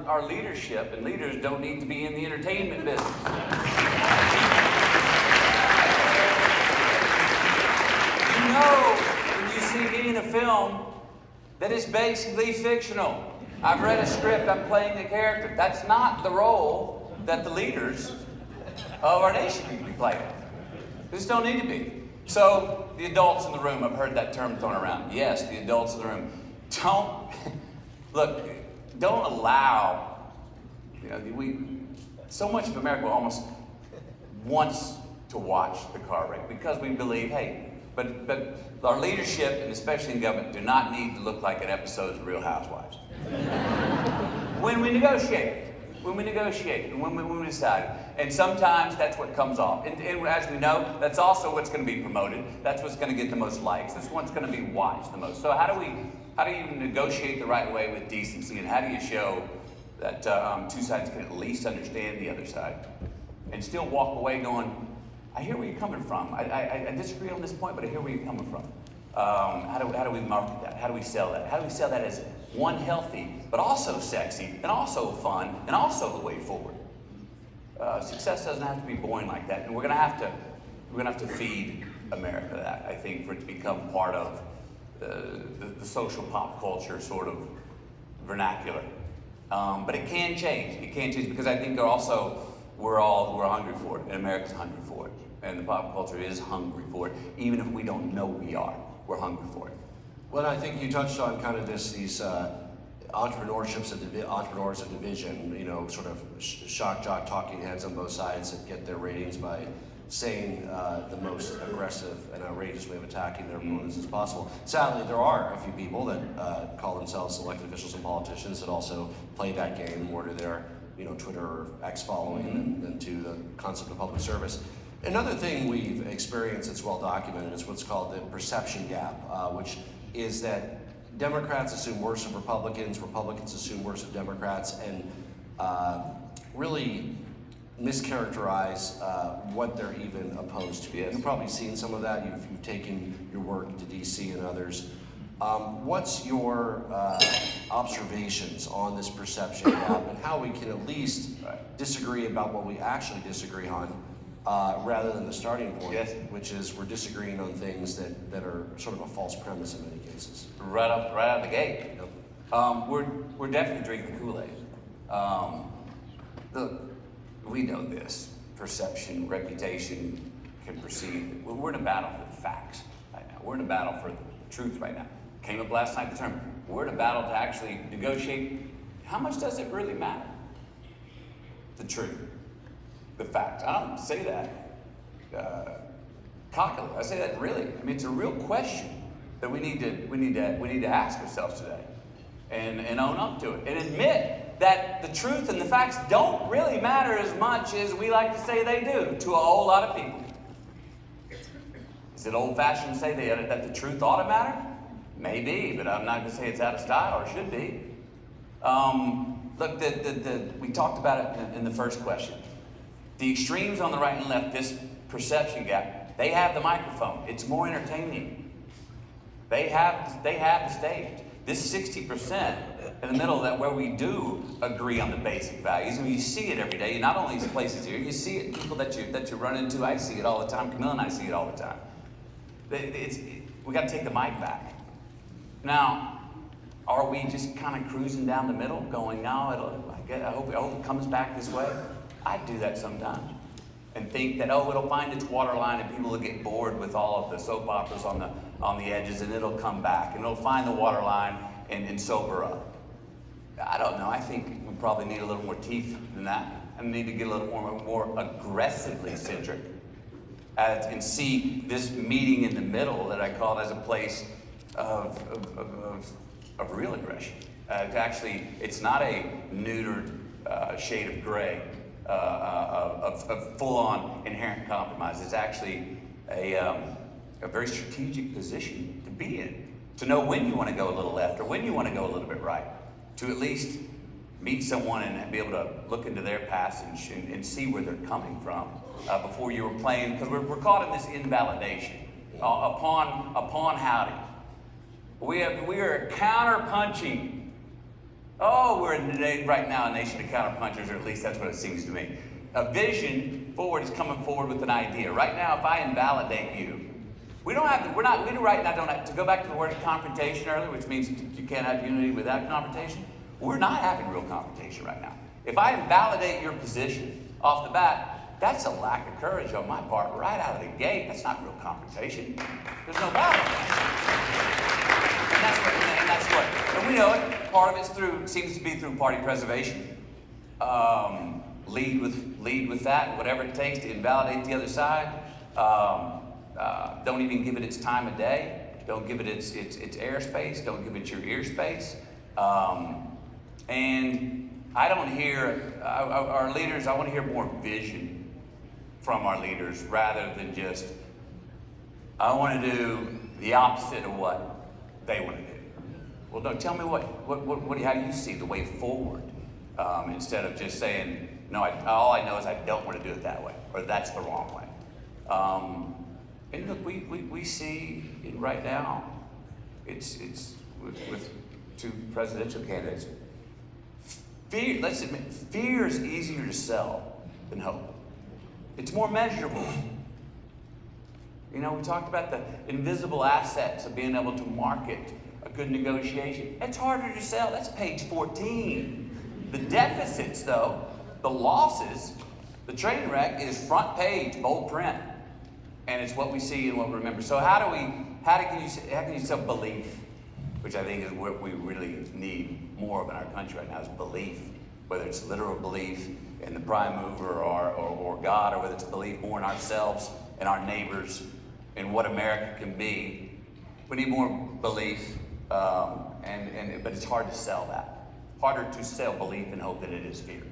our leadership and leaders don't need to be in the entertainment business. You know, when you see me in a film that is basically fictional. I've read a script, I'm playing a character. That's not the role that the leaders of our nation need to be playing. They just don't need to be. So, the adults in the room, I've heard that term thrown around. Yes, the adults in the room. Don't allow, so much of America almost wants to watch the car wreck because we believe, hey, but our leadership, and especially in government, do not need to look like an episode of Real Housewives. When we negotiate, and when we decide. And sometimes that's what comes off. And as we know, that's also what's going to be promoted. That's what's going to get the most likes. That's what's going to be watched the most. So how do you negotiate the right way with decency? And how do you show that two sides can at least understand the other side and still walk away going, I hear where you're coming from. I disagree on this point, but I hear where you're coming from. How do we market that? How do we sell that? How do we sell that as one, healthy, but also sexy, and also fun, and also the way forward? Success doesn't have to be boring like that, and we're gonna have to feed America that, I think, for it to become part of the social pop culture sort of vernacular. But it can change. It can change because I think we're hungry for it, and America's hungry for it, and the pop culture is hungry for it, even if we don't know we are. We're hungry for it. Well, I think you touched on kind of these entrepreneurs of division, sort of shock jock talking heads on both sides that get their ratings by saying the most aggressive and outrageous way of attacking their opponents as possible. Sadly, there are a few people that call themselves elected officials and politicians that also play that game more to their Twitter or X following than to the concept of public service. Another thing we've experienced that's well documented is what's called the perception gap, which is that Democrats assume worse of Republicans, Republicans assume worse of Democrats, and really mischaracterize what they're even opposed to. Yes. You've probably seen some of that. You've taken your work to DC and others. What's your observations on this perception gap and how we can at least disagree about what we actually disagree on rather than the starting point, yes, which is we're disagreeing on things that are sort of a false premise in many cases. Right out of the gate. Yep. We're definitely drinking the Kool-Aid. Look, we know this. Perception, reputation can perceive. We're in a battle for the facts right now. We're in a battle for the truth right now. Came up last night, the term. We're in a battle to actually negotiate. How much does it really matter? The truth. The fact. I don't say that cockily. I say that really. I mean, it's a real question that we need to ask ourselves today, and own up to it, and admit that the truth and the facts don't really matter as much as we like to say they do to a whole lot of people. Is it old-fashioned to say that the truth ought to matter? Maybe, but I'm not going to say it's out of style or should be. Look, we talked about it in the first question. The extremes on the right and left, this perception gap, they have the microphone. It's more entertaining. They have the stage. This 60% in the middle, that where we do agree on the basic values, and you see it every day. Not only these places here, you see it in people that you run into. I see it all the time. Camille and I see it all the time. We got to take the mic back. Now, are we just kind of cruising down the middle, going, no, I hope it comes back this way? I do that sometimes, and think that, it'll find its waterline, and people will get bored with all of the soap operas on the edges, and it'll come back, and it'll find the waterline and sober up. I don't know. I think we probably need a little more teeth than that, and need to get a little more aggressively centric, and see this meeting in the middle that I call as a place of real aggression. Actually, it's not a neutered shade of gray of full-on inherent compromise. It's actually a very strategic position to be in, to know when you want to go a little left or when you want to go a little bit right, to at least meet someone and be able to look into their passage and see where they're coming from before you were playing, because we're caught in this invalidation upon howdy. We are counter-punching Oh, we're right now a nation of counterpunchers, or at least that's what it seems to me. A vision forward is coming forward with an idea. Right now, if I invalidate you, we don't have to, we right now don't have to go back to the word confrontation earlier, which means you can't have unity without confrontation. We're not having real confrontation right now. If I invalidate your position off the bat, that's a lack of courage on my part right out of the gate. That's not real confrontation. There's no battle. And we know it. Part of it's seems to be through party preservation. Lead with that, whatever it takes to invalidate the other side. Don't even give it its time of day. Don't give it its airspace. Don't give it your ear space. And I don't hear our leaders. I want to hear more vision from our leaders rather than just I want to do the opposite of what they want to do. Well, no, tell me how do you see the way forward instead of just saying no. All I know is I don't want to do it that way or that's the wrong way. And look, we see it right now. It's with two presidential candidates. Fear, let's admit, fear is easier to sell than hope. It's more measurable. You know, we talked about the invisible assets of being able to market a good negotiation. It's harder to sell. That's page 14. The deficits, though, the losses, the train wreck is front page, bold print. And it's what we see and what we remember. So how can you sell belief, which I think is what we really need more of in our country right now is belief, whether it's literal belief in the prime mover or God, or whether it's belief more in ourselves and our neighbors and what America can be. We need more belief, but it's hard to sell that. Harder to sell belief and hope than it is fear.